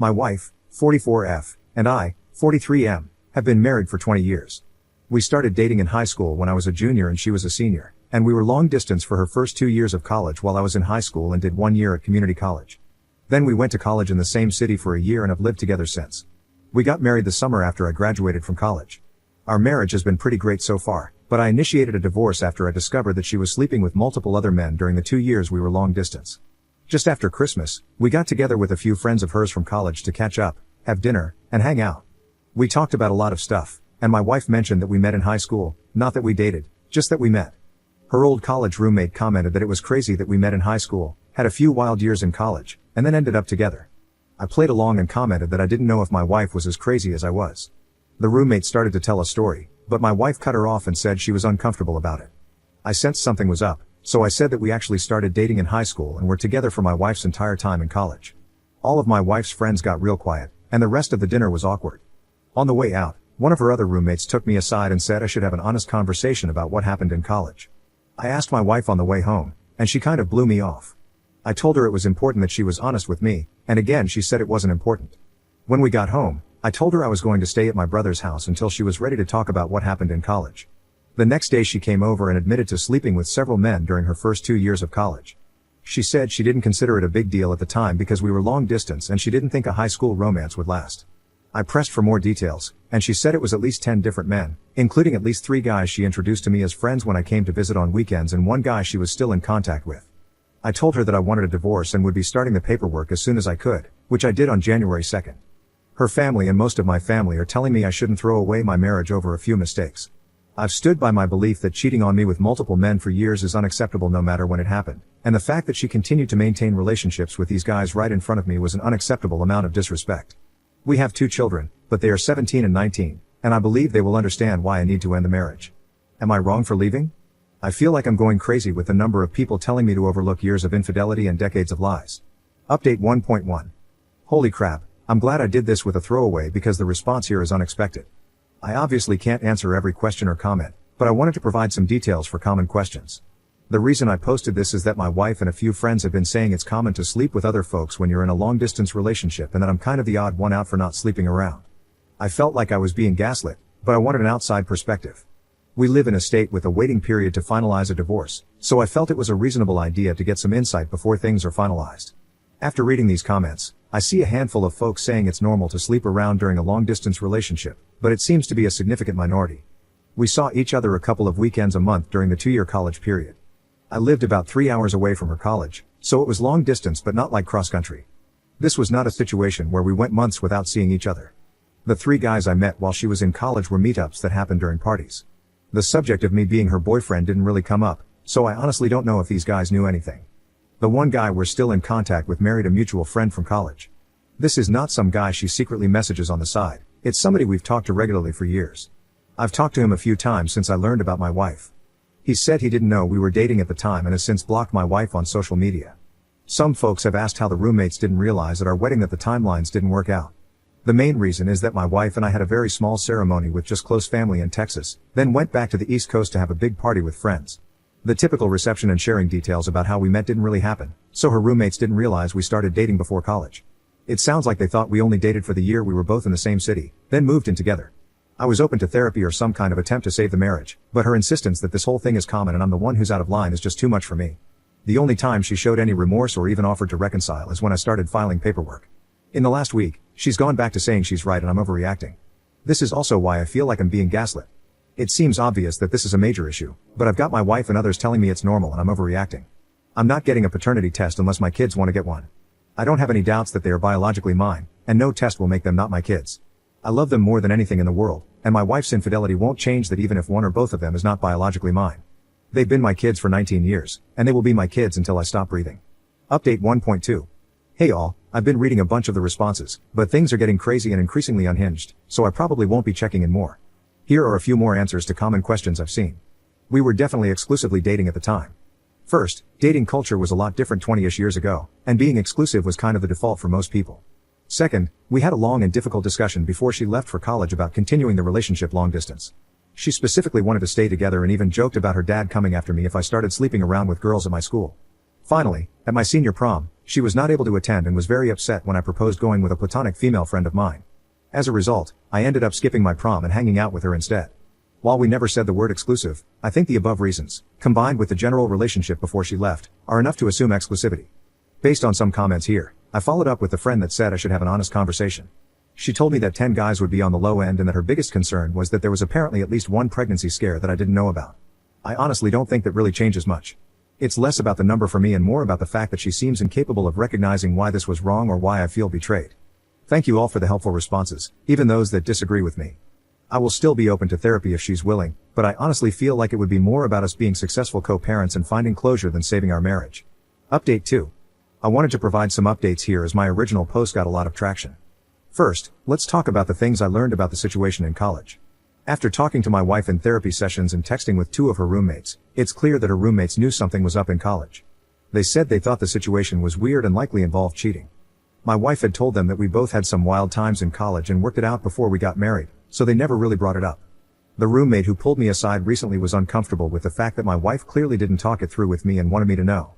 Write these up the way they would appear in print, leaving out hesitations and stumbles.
My wife, 44F, and I, 43M, have been married for 20 years. We started dating in high school when I was a junior and she was a senior, and we were long distance for her first 2 years of college while I was in high school and did 1 year at community college. Then we went to college in the same city for a year and have lived together since. We got married the summer after I graduated from college. Our marriage has been pretty great so far, but I initiated a divorce after I discovered that she was sleeping with multiple other men during the 2 years we were long distance. Just after Christmas, we got together with a few friends of hers from college to catch up, have dinner, and hang out. We talked about a lot of stuff, and my wife mentioned that we met in high school, not that we dated, just that we met. Her old college roommate commented that it was crazy that we met in high school, had a few wild years in college, and then ended up together. I played along and commented that I didn't know if my wife was as crazy as I was. The roommate started to tell a story, but my wife cut her off and said she was uncomfortable about it. I sensed something was up, so I said that we actually started dating in high school and were together for my wife's entire time in college. All of my wife's friends got real quiet, and the rest of the dinner was awkward. On the way out, one of her other roommates took me aside and said I should have an honest conversation about what happened in college. I asked my wife on the way home, and she kind of blew me off. I told her it was important that she was honest with me, and again she said it wasn't important. When we got home, I told her I was going to stay at my brother's house until she was ready to talk about what happened in college. The next day she came over and admitted to sleeping with several men during her first 2 years of college. She said she didn't consider it a big deal at the time because we were long distance and she didn't think a high school romance would last. I pressed for more details, and she said it was at least 10 different men, including at least 3 guys she introduced to me as friends when I came to visit on weekends and 1 guy she was still in contact with. I told her that I wanted a divorce and would be starting the paperwork as soon as I could, which I did on January 2nd. Her family and most of my family are telling me I shouldn't throw away my marriage over a few mistakes. I've stood by my belief that cheating on me with multiple men for years is unacceptable no matter when it happened, and the fact that she continued to maintain relationships with these guys right in front of me was an unacceptable amount of disrespect. We have 2 children, but they are 17 and 19, and I believe they will understand why I need to end the marriage. Am I wrong for leaving? I feel like I'm going crazy with the number of people telling me to overlook years of infidelity and decades of lies. Update 1.1. Holy crap, I'm glad I did this with a throwaway because the response here is unexpected. I obviously can't answer every question or comment, but I wanted to provide some details for common questions. The reason I posted this is that my wife and a few friends have been saying it's common to sleep with other folks when you're in a long-distance relationship and that I'm kind of the odd one out for not sleeping around. I felt like I was being gaslit, but I wanted an outside perspective. We live in a state with a waiting period to finalize a divorce, so I felt it was a reasonable idea to get some insight before things are finalized. After reading these comments, I see a handful of folks saying it's normal to sleep around during a long-distance relationship, but it seems to be a significant minority. We saw each other a couple of weekends a month during the 2-year college period. I lived about 3 hours away from her college, so it was long distance but not like cross-country. This was not a situation where we went months without seeing each other. The 3 guys I met while she was in college were meetups that happened during parties. The subject of me being her boyfriend didn't really come up, so I honestly don't know if these guys knew anything. The 1 guy we're still in contact with married a mutual friend from college. This is not some guy she secretly messages on the side, it's somebody we've talked to regularly for years. I've talked to him a few times since I learned about my wife. He said he didn't know we were dating at the time and has since blocked my wife on social media. Some folks have asked how the roommates didn't realize at our wedding that the timelines didn't work out. The main reason is that my wife and I had a very small ceremony with just close family in Texas, then went back to the East Coast to have a big party with friends. The typical reception and sharing details about how we met didn't really happen, so her roommates didn't realize we started dating before college. It sounds like they thought we only dated for the year we were both in the same city, then moved in together. I was open to therapy or some kind of attempt to save the marriage, but her insistence that this whole thing is common and I'm the one who's out of line is just too much for me. The only time she showed any remorse or even offered to reconcile is when I started filing paperwork. In the last week, she's gone back to saying she's right and I'm overreacting. This is also why I feel like I'm being gaslit. It seems obvious that this is a major issue, but I've got my wife and others telling me it's normal and I'm overreacting. I'm not getting a paternity test unless my kids want to get one. I don't have any doubts that they are biologically mine, and no test will make them not my kids. I love them more than anything in the world, and my wife's infidelity won't change that even if one or both of them is not biologically mine. They've been my kids for 19 years, and they will be my kids until I stop breathing. Update 1.2. Hey all, I've been reading a bunch of the responses, but things are getting crazy and increasingly unhinged, so I probably won't be checking in more. Here are a few more answers to common questions I've seen. We were definitely exclusively dating at the time. First, dating culture was a lot different 20-ish years ago, and being exclusive was kind of the default for most people. Second, we had a long and difficult discussion before she left for college about continuing the relationship long distance. She specifically wanted to stay together and even joked about her dad coming after me if I started sleeping around with girls at my school. Finally, at my senior prom, she was not able to attend and was very upset when I proposed going with a platonic female friend of mine. As a result, I ended up skipping my prom and hanging out with her instead. While we never said the word exclusive, I think the above reasons, combined with the general relationship before she left, are enough to assume exclusivity. Based on some comments here, I followed up with the friend that said I should have an honest conversation. She told me that 10 guys would be on the low end and that her biggest concern was that there was apparently at least one pregnancy scare that I didn't know about. I honestly don't think that really changes much. It's less about the number for me and more about the fact that she seems incapable of recognizing why this was wrong or why I feel betrayed. Thank you all for the helpful responses, even those that disagree with me. I will still be open to therapy if she's willing, but I honestly feel like it would be more about us being successful co-parents and finding closure than saving our marriage. Update 2. I wanted to provide some updates here as my original post got a lot of traction. First, let's talk about the things I learned about the situation in college. After talking to my wife in therapy sessions and texting with 2 of her roommates, it's clear that her roommates knew something was up in college. They said they thought the situation was weird and likely involved cheating. My wife had told them that we both had some wild times in college and worked it out before we got married, so they never really brought it up. The roommate who pulled me aside recently was uncomfortable with the fact that my wife clearly didn't talk it through with me and wanted me to know.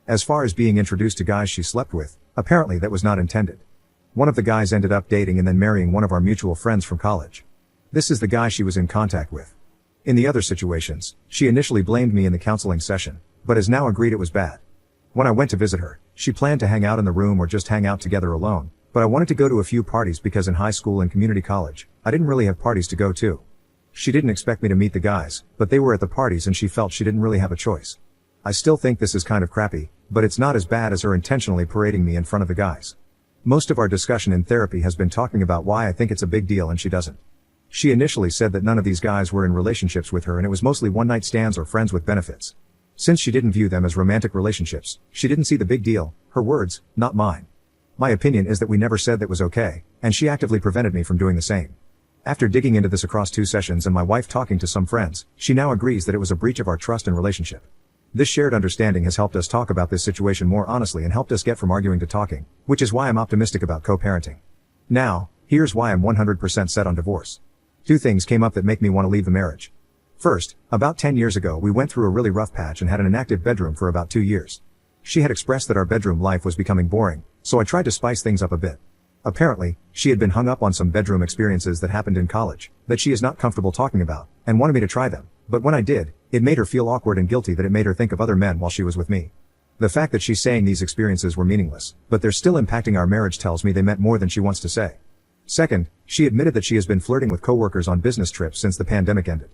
As far as being introduced to guys she slept with, apparently that was not intended. One of the guys ended up dating and then marrying one of our mutual friends from college. This is the guy she was in contact with. In the other situations, she initially blamed me in the counseling session, but has now agreed it was bad. When I went to visit her, she planned to hang out in the room or just hang out together alone, but I wanted to go to a few parties because in high school and community college, I didn't really have parties to go to. She didn't expect me to meet the guys, but they were at the parties and she felt she didn't really have a choice. I still think this is kind of crappy, but it's not as bad as her intentionally parading me in front of the guys. Most of our discussion in therapy has been talking about why I think it's a big deal and she doesn't. She initially said that none of these guys were in relationships with her and it was mostly one-night stands or friends with benefits. Since she didn't view them as romantic relationships, she didn't see the big deal, her words, not mine. My opinion is that we never said that was okay, and she actively prevented me from doing the same. After digging into this across 2 sessions and my wife talking to some friends, she now agrees that it was a breach of our trust and relationship. This shared understanding has helped us talk about this situation more honestly and helped us get from arguing to talking, which is why I'm optimistic about co-parenting. Now, here's why I'm 100% set on divorce. 2 things came up that make me want to leave the marriage. First, about 10 years ago we went through a really rough patch and had an inactive bedroom for about 2 years. She had expressed that our bedroom life was becoming boring, so I tried to spice things up a bit. Apparently, she had been hung up on some bedroom experiences that happened in college, that she is not comfortable talking about, and wanted me to try them, but when I did, it made her feel awkward and guilty that it made her think of other men while she was with me. The fact that she's saying these experiences were meaningless, but they're still impacting our marriage tells me they meant more than she wants to say. Second, she admitted that she has been flirting with coworkers on business trips since the pandemic ended.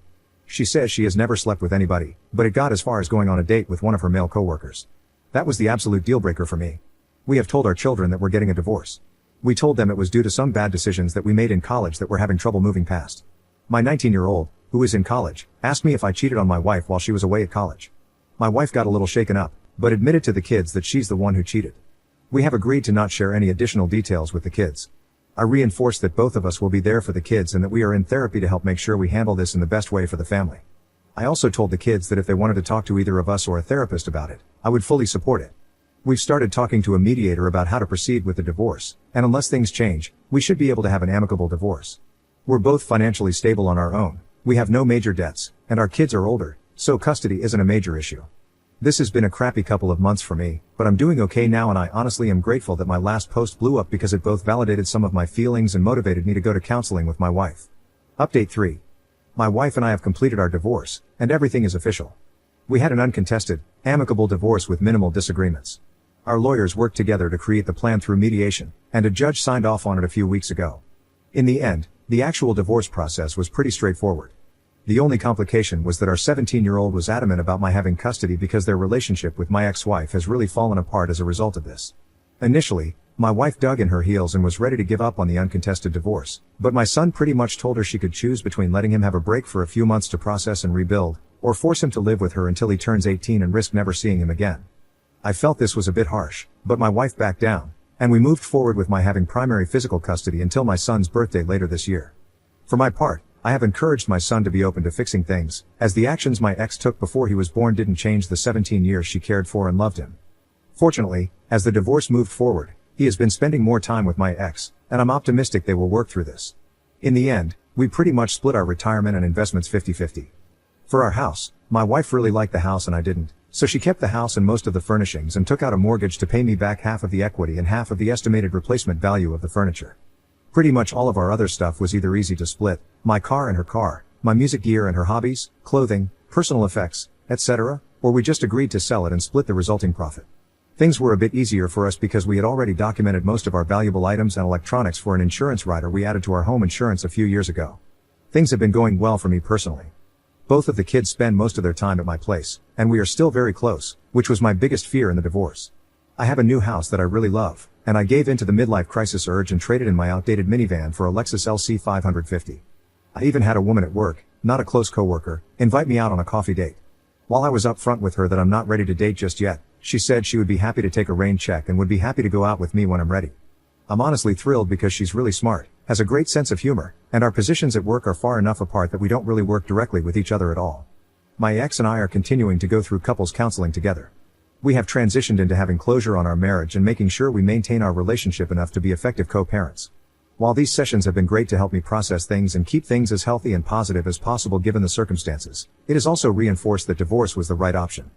She says she has never slept with anybody, but it got as far as going on a date with one of her male coworkers. That was the absolute deal breaker for me. We have told our children that we're getting a divorce. We told them it was due to some bad decisions that we made in college that we're having trouble moving past. My 19-year-old, who is in college, asked me if I cheated on my wife while she was away at college. My wife got a little shaken up, but admitted to the kids that she's the one who cheated. We have agreed to not share any additional details with the kids. I reinforced that both of us will be there for the kids and that we are in therapy to help make sure we handle this in the best way for the family. I also told the kids that if they wanted to talk to either of us or a therapist about it, I would fully support it. We've started talking to a mediator about how to proceed with the divorce, and unless things change, we should be able to have an amicable divorce. We're both financially stable on our own, we have no major debts, and our kids are older, so custody isn't a major issue. This has been a crappy couple of months for me, but I'm doing okay now and I honestly am grateful that my last post blew up because it both validated some of my feelings and motivated me to go to counseling with my wife. Update 3. My wife and I have completed our divorce, and everything is official. We had an uncontested, amicable divorce with minimal disagreements. Our lawyers worked together to create the plan through mediation, and a judge signed off on it a few weeks ago. In the end, the actual divorce process was pretty straightforward. The only complication was that our 17-year-old was adamant about my having custody because their relationship with my ex-wife has really fallen apart as a result of this. Initially, my wife dug in her heels and was ready to give up on the uncontested divorce, but my son pretty much told her she could choose between letting him have a break for a few months to process and rebuild, or force him to live with her until he turns 18 and risk never seeing him again. I felt this was a bit harsh, but my wife backed down, and we moved forward with my having primary physical custody until my son's birthday later this year. For my part, I have encouraged my son to be open to fixing things, as the actions my ex took before he was born didn't change the 17 years she cared for and loved him. Fortunately, as the divorce moved forward, he has been spending more time with my ex, and I'm optimistic they will work through this. In the end, we pretty much split our retirement and investments 50-50. For our house, my wife really liked the house and I didn't, So she kept the house and most of the furnishings and took out a mortgage to pay me back half of the equity and half of the estimated replacement value of the furniture. Pretty much all of our other stuff was either easy to split, my car and her car, my music gear and her hobbies, clothing, personal effects, etc., or we just agreed to sell it and split the resulting profit. Things were a bit easier for us because we had already documented most of our valuable items and electronics for an insurance rider we added to our home insurance a few years ago. Things have been going well for me personally. Both of the kids spend most of their time at my place, and we are still very close, which was my biggest fear in the divorce. I have a new house that I really love, and I gave in to the midlife crisis urge and traded in my outdated minivan for a Lexus LC 550. I even had a woman at work, not a close coworker, invite me out on a coffee date. While I was upfront with her that I'm not ready to date just yet, she said she would be happy to take a rain check and would be happy to go out with me when I'm ready. I'm honestly thrilled because she's really smart, has a great sense of humor, and our positions at work are far enough apart that we don't really work directly with each other at all. My ex and I are continuing to go through couples counseling together. We have transitioned into having closure on our marriage and making sure we maintain our relationship enough to be effective co-parents. While these sessions have been great to help me process things and keep things as healthy and positive as possible given the circumstances, it has also reinforced that divorce was the right option.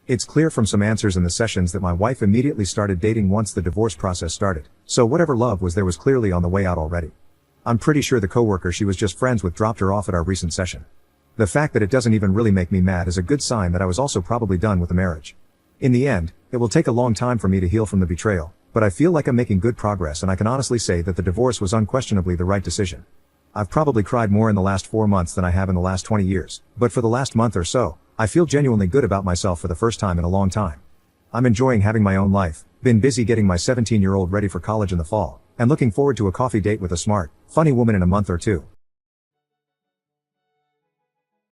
It's clear from some answers in the sessions that my wife immediately started dating once the divorce process started, so whatever love was there was clearly on the way out already. I'm pretty sure the coworker she was just friends with dropped her off at our recent session. The fact that it doesn't even really make me mad is a good sign that I was also probably done with the marriage. In the end, it will take a long time for me to heal from the betrayal, but I feel like I'm making good progress and I can honestly say that the divorce was unquestionably the right decision. I've probably cried more in the last 4 months than I have in the last 20 years, but for the last month or so, I feel genuinely good about myself for the first time in a long time. I'm enjoying having my own life, been busy getting my 17-year-old ready for college in the fall, and looking forward to a coffee date with a smart, funny woman in a month or two.